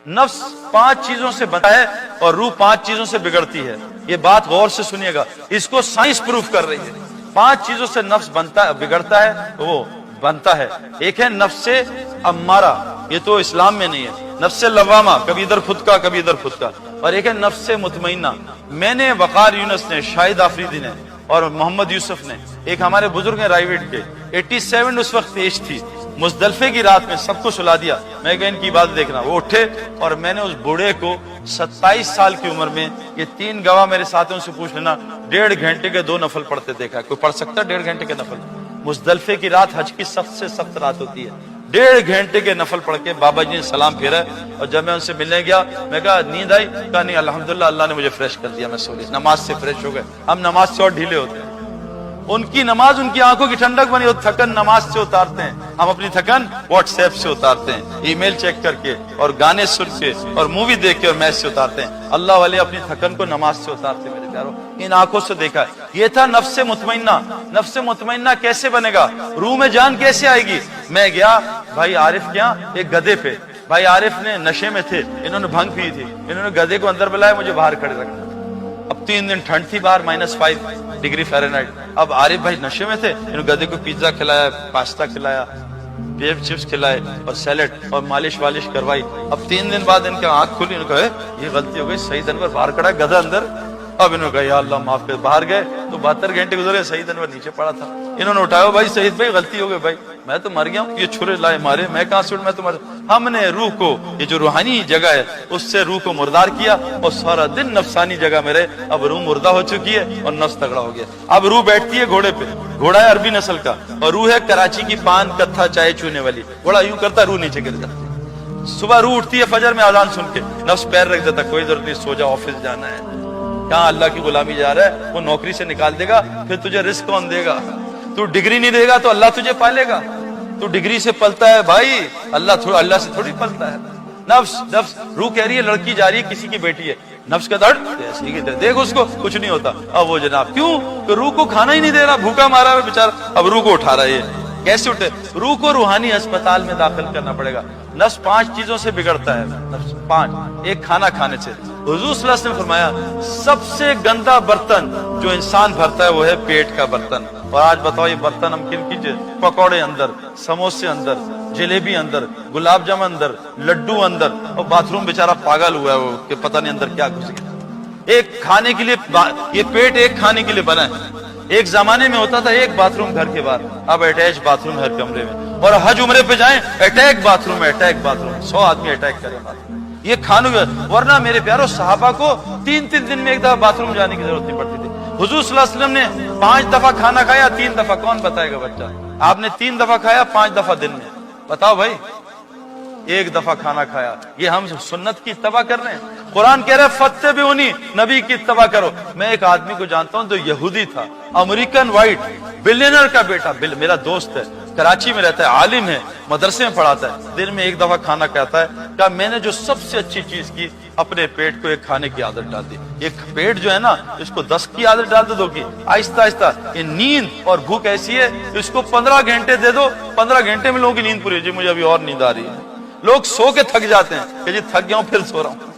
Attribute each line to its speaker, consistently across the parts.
Speaker 1: नफ्स 5 चीजों से बनता है और रूह 5 चीजों से बिगड़ती है। ये बात गौर से सुनिएगा, इसको साइंस प्रूफ कर रही है। 5 चीजों से नफ्स बिगड़ता है, वो बनता है। एक है नफ्से अम्मारा, ये तो इस्लाम में नहीं है, नफ्से लवामा, कभी इधर खुद का कभी इधर खुद का। और एक है नफ्से मुतमइन्ना। मैंने, वकार यूनुस ने, शाहिद आफरीदी ने और मोहम्मद यूसुफ ने, एक हमारे बुजुर्ग हैं रायवेट के, 87 उस वक्त एज थी, मुजदलफे की रात में सबको सुला दिया। मैं कहा इनकी बात देखना। वो उठे और मैंने उस बूढ़े को 27 साल की उम्र में, ये 3 गवाह मेरे साथियों से पूछ लेना, 1.5 घंटे के 2 नफल पढ़ते देखा। कोई पढ़ सकता है 1.5 घंटे के नफल? मुजदलफे की रात हज की सबसे सख्त रात होती है। 1.5 घंटे के नफल पढ़ के बाबा जी ने सलाम फेरा। और जब मैं उनसे मिलने गया, मैं कहा नींद आई? कहा नहीं, अल्हम्दुलिल्लाह अल्लाह ने मुझे फ्रेश कर दिया, मैं सो लिया, नमाज से फ्रेश हो गए। हम नमाज से और ढीले होते हैं। उनकी नमाज उनकी आंखों की ठंडक बनी, और थकन नमाज से उतारते हैं। हम अपनी थकन व्हाट्सएप से उतारते हैं, ईमेल चेक करके और गाने सुन के और मूवी देख के और मैच से उतारते हैं। अल्लाह वाले अपनी थकन को नमाज से उतारते। मेरे प्यारो, इन आंखों से देखा है। ये था नफ्से मुतमइन्ना। नफ्से मुतमइन्ना कैसे बनेगा? रूह में जान कैसे आएगी? मैं गया भाई आरिफ के यहाँ, एक गधे पे। भाई आरिफ ने नशे में थे, इन्होंने भंग पी थी, इन्होंने गधे को अंदर बुलाया, मुझे बाहर खड़े रखा। अब 3 दिन ठंड थी, बाहर -5 डिग्री फ़ारेनहाइट। अब आरिफ भाई नशे में थे, इन्होंने गधे को पिज्जा खिलाया, पास्ता खिलाया, पेप चिप्स खिलाए और सैलेड और मालिश वालिश करवाई। अब 3 दिन बाद इनकी आंख खुली, इन्होंने कहा ये गलती हो गई, सईद अनवर बाहर खड़ा है, गधा अंदर। अब इन्होंने कहा या अल्लाह माफ कर। बाहर गए तो 72 घंटे गुजरे, सईद अनवर नीचे पड़ा था। इन्होंने उठाया, भाई सईद भाई गलती हो गई, भाई मैं तो मर गया हूँ, ये छुरे लाए मारे, मैं कहाँ से उठ, मैं तो मर। हमने रूह को, ये जो रूहानी जगह है, उससे रूह को मुर्दार किया और सारा दिन नफसानी जगह में रहे। अब रूह मुर्दा हो चुकी है और नफ्स तगड़ा हो गया। अब रूह बैठती है घोड़े पे, घोड़ा है अरबी नस्ल का, और रूह है कराची की पान कत्था चाय चूने वाली। घोड़ा यूं करता, रूह नीचे गिर जाती। सुबह रूह उठती है फजर में आजान सुन के, नफ्स पैर रख देता, कोई जरूरत नहीं, सो जा, ऑफिस जाना है। कहाँ अल्लाह की गुलामी जा रहा है? वो नौकरी से निकाल देगा, फिर तुझे रिस्क कौन देगा? तू डिग्री नहीं देगा तो अल्लाह तुझे पालेगा। तू डिग्री से पलता है भाई, अल्लाह से थोड़ी पलता है। नफ्स रूह कह रही है लड़की जा रही है, किसी की बेटी है, नफ्स का दर्द देख उसको, कुछ नहीं होता। अब वो जनाब क्यों? तो रूह को खाना ही नहीं दे रहा, भूखा मारा है बेचारा। अब रूह को उठा रहा है, कैसे उठे? रूह को रूहानी अस्पताल में दाखिल करना पड़ेगा। नफ्स 5 चीजों से बिगड़ता है, नफ्स 5। एक, खाना खाने से। हुजूर सल्लल्लाहु अलैहि वसल्लम ने फरमाया सबसे गंदा बर्तन जो इंसान भरता है वो है पेट का बर्तन। और आज बताओ ये बर्तन हम किन की? पकौड़े अंदर, समोसे अंदर, जलेबी अंदर, गुलाब जामुन अंदर, लड्डू अंदर, और बाथरूम बेचारा पागल हुआ है वो कि पता नहीं अंदर क्या घुस गया। एक खाने के लिए, ये पेट एक खाने के लिए बना है। एक जमाने में होता था एक बाथरूम घर के बाहर, अब अटैच बाथरूम हर कमरे में। और हज उम्रे पे जाएं, अटैक बाथरूम है, अटैक बाथरूम, 100 आदमी अटैक करे बाथरूम। ये खानों, वरना मेरे प्यारो सहाबा को 3-3 दिन में एक दफा बाथरूम जाने की जरूरत नहीं पड़ती थी। हुजूर सल्लल्लाहु अलैहि वसल्लम ने 5 दफा खाना खाया, 3 दफा। कौन बताएगा बच्चा? आपने 3 दफा खाया, 5 दफा दिन में, बताओ भाई। 1 दफा खाना खाया, ये हम सुन्नत की इत्तबा कर रहे हैं। कुरान कह रहा है फत्तबिऊनी, नबी की इत्तबा करो। मैं एक आदमी को जानता हूं जो यहूदी था, अमेरिकन वाइट, बिलियनर का बेटा, मेरा दोस्त है, कराची में रहता है, आलिम है, मदरसे में पढ़ाता है, दिन में 1 दफा खाना खाता है। क्या मैंने जो सबसे अच्छी चीज की, अपने पेट को एक खाने की आदत डाल दी। एक पेट जो है ना, इसको 10 की आदत डाल दो कि आहिस्ता आहिस्ता। ये नींद और भूख ऐसी है, इसको 15 घंटे दे दो, 15 घंटे में लोगों की नींद पूरी। जी मुझे अभी और नींद आ रही है। लोग सो के थक जाते हैं कि जी थक गया हूं, फिर सो रहा हूं।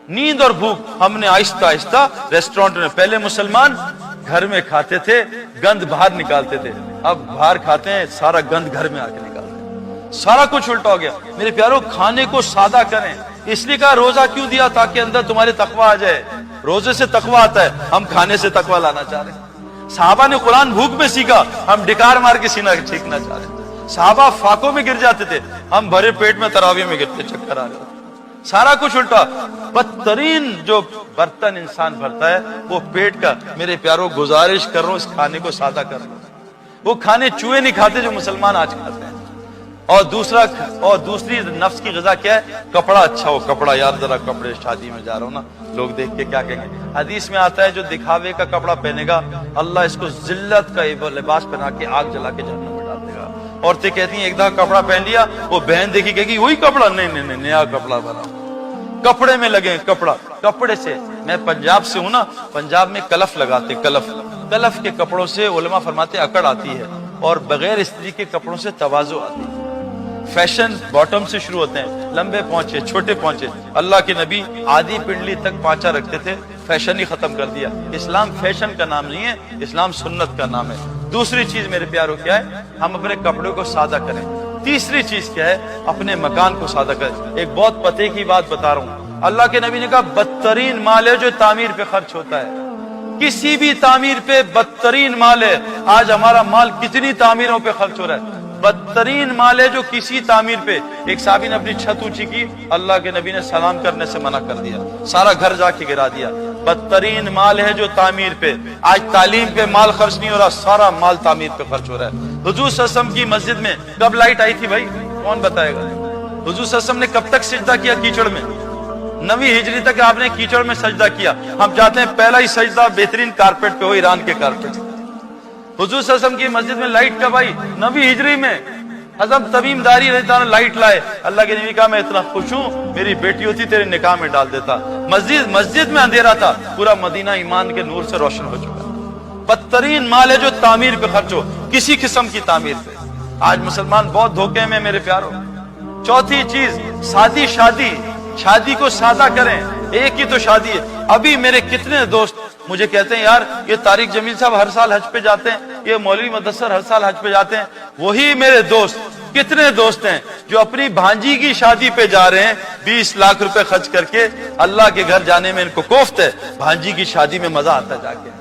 Speaker 1: नींद और भूख हमने आहिस्ता आहिस्ता रेस्टोरेंट में, पहले मुसलमान घर में खाते थे, गंद बाहर निकालते थे, अब बाहर खाते हैं, सारा गंद घर में आके निकालते हैं। सारा कुछ उल्टा हो गया। मेरे प्यारो, खाने को सादा करें। इसलिए कहा रोजा क्यों दिया? ताकि अंदर तुम्हारे तकवा आ जाए। रोजे से तकवा आता है, हम खाने से तकवा लाना चाह रहे हैं। साहबा ने कुरान भूख में सीखा, हम डिकार मार के सीना छींकना चाह रहे हैं। साहबा फाकों में गिर जाते थे, हम भरे पेट में तरावी में गिरते, चक्कर आ रहे। सारा कुछ उल्टा। बदतरीन जो बर्तन इंसान भरता है वो पेट का। मेरे प्यारों, गुजारिश कर रहा हूं, इस खाने को सादा कर लो। वो खाने चूहे नहीं खाते जो मुसलमान आज खाते हैं। और दूसरी नफ्स की ग़िज़ा क्या है? कपड़ा अच्छा हो, कपड़ा, यार जरा कपड़े, शादी में जा रहा हूं ना, लोग देख के क्या कहेंगे। हदीस में आता है जो दिखावे का कपड़ा पहनेगा, अल्लाह इसको जिल्लत का लिबास पहना के आग जला के जहन्नम में डाल देगा। औरतें कहती हैं एक दफा कपड़ा पहन लिया, वो बहन देखी कहेगी वही कपड़ा, नहीं, नया कपड़ा बना। कपड़े में लगे, कपड़े से। मैं पंजाब से हूं ना, पंजाब में कलफ लगाते, कलफ के कपड़ों से उलमा फरमाते अकड़ आती है, और बगैर स्त्री के कपड़ों से तवाज़ु आती है। फैशन बॉटम से शुरू होते हैं, लंबे पहुंचे, छोटे पहुंचे। अल्लाह के नबी आधी पिंडली तक पांचा रखते थे, फैशन ही खत्म कर दिया। इस्लाम फैशन का नाम नहीं है, इस्लाम सुन्नत का नाम है। दूसरी चीज मेरे प्यारों क्या है, हम अपने कपड़ों को सादा करें। तीसरी चीज क्या है, अपने मकान को सादा करें। एक बहुत पते की बात बता रहा हूं, अल्लाह के नबी ने कहा बदतरीन माल है जो तामीर पे खर्च होता है। किसी भी तामीर पे बदतरीन माल है। आज हमारा माल कितनी तामीरों पे खर्च हो रहा है, बदतरीन माल है जो किसी तामीर पे। एक साहबी ने अपनी छत ऊंची की, अल्लाह के नबी ने सलाम करने से मना कर दिया, सारा घर जाके गिरा दिया। बदतरीन माल है जो तामीर पे। आज तालीम पे माल खर्च नहीं हो रहा, सारा माल तामीर पे खर्च हो रहा है। हुजूर सल्लल्लाहु अलैहि वसल्लम की मस्जिद में कब लाइट आई थी भाई, कौन बताएगा? हुजूर सल्लल्लाहु अलैहि वसल्लम ने कब तक सजदा किया कीचड़ में? 9वीं हिजरी तक आपने कीचड़ में सजदा किया। हम चाहते हैं पहला ही सजदा बेहतरीन कारपेट पे हो, ईरान के कारपेट। हुजूर सल्लल्लाहु अलैहि वसल्लम की मस्जिद में लाइट कब आई? 9वीं हिजरी में। हज़रत तमीमदारी रज़ियल्लाहु अन्हु लाइट लाए। अल्लाह के नबी कहा मैं इतना खुश हूँ, मेरी बेटी होती तेरे निकाह में डाल देता। मस्जिद में अंधेरा था, पूरा मदीना ईमान के नूर से रोशन हो चुका। बदतरीन माल है जो तामीर पे खर्च हो, किसी किस्म की तामीर पे। आज मुसलमान बहुत धोखे में मेरे प्यारों। चौथी चीज, शादी को सादा करें। एक ही तो शादी है। अभी मेरे कितने दोस्त मुझे कहते हैं यार ये तारिक जमील साहब हर साल हज पे जाते हैं, ये मौलवी मुदस्सर हर साल हज पे जाते हैं। वही मेरे दोस्त, कितने दोस्त हैं जो अपनी भांजी की शादी पे जा रहे हैं, 20 लाख रुपए खर्च करके। अल्लाह के घर जाने में इनको कोफ्त है, भांजी की शादी में मजा आता है जाके।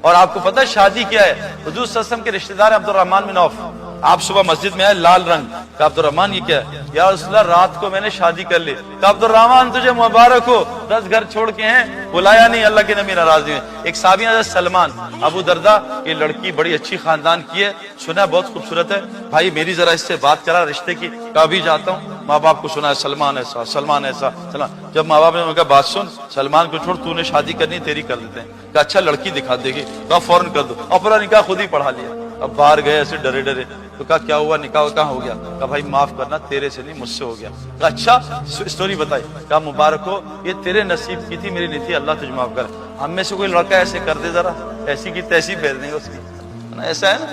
Speaker 1: और आपको पता है शादी क्या है? हुजूर सल्लल्लाहु अलैहि वसल्लम के रिश्तेदार अब्दुर्रहमान बिन औफ, आप सुबह मस्जिद में आए, लाल रंग का। अब्दुर्रहमान ये क्या है? या रसूलल्लाह रात को मैंने शादी कर ली। का अब्दुर्रहमान तुझे मुबारक हो, 10 घर छोड़ के हैं, बुलाया नहीं, अल्लाह के नबी नाराज हुए। एक साहबी हज़रत सलमान, अबू दरदा, ये लड़की बड़ी अच्छी खानदान की है, सुना बहुत खूबसूरत है, भाई मेरी जरा इससे बात करा रिश्ते की। कभी जाता हूँ, माँ बाप को सुना है सलमान ऐसा सलमान ऐसा सलमान। जब माँ बाप ने कहा बात सुन, सलमान को छोड़, तूने शादी करनी तेरी कर देते हैं। कहा अच्छा लड़की दिखा देगी, कहा फौरन कर दो। अपना निकाह खुद ही पढ़ा लिया। अब बाहर गए ऐसे डरे डरे, तो कहा क्या हुआ, निकाह कहाँ हो गया? कहा भाई माफ करना, तेरे से नहीं मुझसे हो गया। कहा अच्छा स्टोरी बताई। कहा मुबारक हो, ये तेरे नसीब की थी, मेरी नहीं थी, अल्लाह तुझे माफ कर। हम में से कोई लड़का ऐसे कर दे जरा, ऐसी की तैसी फेर देंगे उसकी, ऐसा है ना।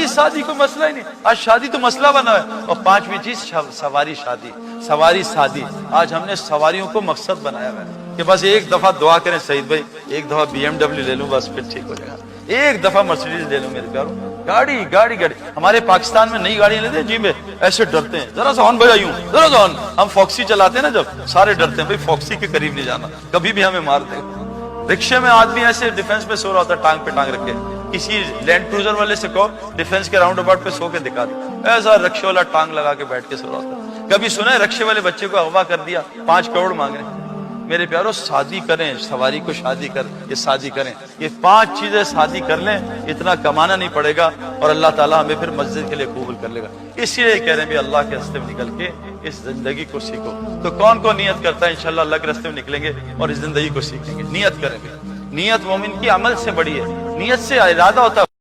Speaker 1: शादी को मसला ही नहीं, आज शादी तो मसला बना है। और 5वीं चीज सवारी शादी। आज हमने सवारियों को मकसद बनाया हुआ है कि बस एक दफा दुआ करें सईद भाई, एक दफा BMW ले लूं बस फिर ठीक हो जाएगा, एक दफा मर्सिडीज ले लूं मेरे प्यारों। गाड़ी हमारे पाकिस्तान में नई गाड़ियां लेते हैं जी में, ऐसे डरते हैं, जरा सा हॉर्न बजायूं, जरा सा हॉर्न। हम फॉक्सी चलाते हैं ना जब, सारे डरते हैं भाई फॉक्सी के करीब नहीं जाना, कभी भी हमें मार देगा। रिक्शे में आदमी ऐसे डिफेंस पे सो रहा होता है, टांग पे टांग रखे। किसी लैंड क्रूजर वाले से कहो डिफेंस के राउंड अबाउट पे सो के दिखा दे, ऐसा रिक्शे वाला टांग लगा के बैठ के सो रहा होता है। कभी सुना है रिक्शे वाले बच्चे को अगवा कर दिया, 5 करोड़ मांग रहे? मेरे प्यारों शादी करें, सवारी को शादी करें, ये 5 चीजें शादी कर लें, इतना कमाना नहीं पड़ेगा और अल्लाह ताला हमें फिर मस्जिद के लिए कबूल कर लेगा। इसलिए कह रहे हैं भी अल्लाह के रास्ते में निकल के इस जिंदगी को सीखो। तो कौन कौन नियत करता है इंशाल्लाह अल्लाह के रास्ते में निकलेंगे और इस जिंदगी को सीखेंगे? नियत करेंगे। नियत मोमिन की अमल से बड़ी है। नियत से इरादा होता है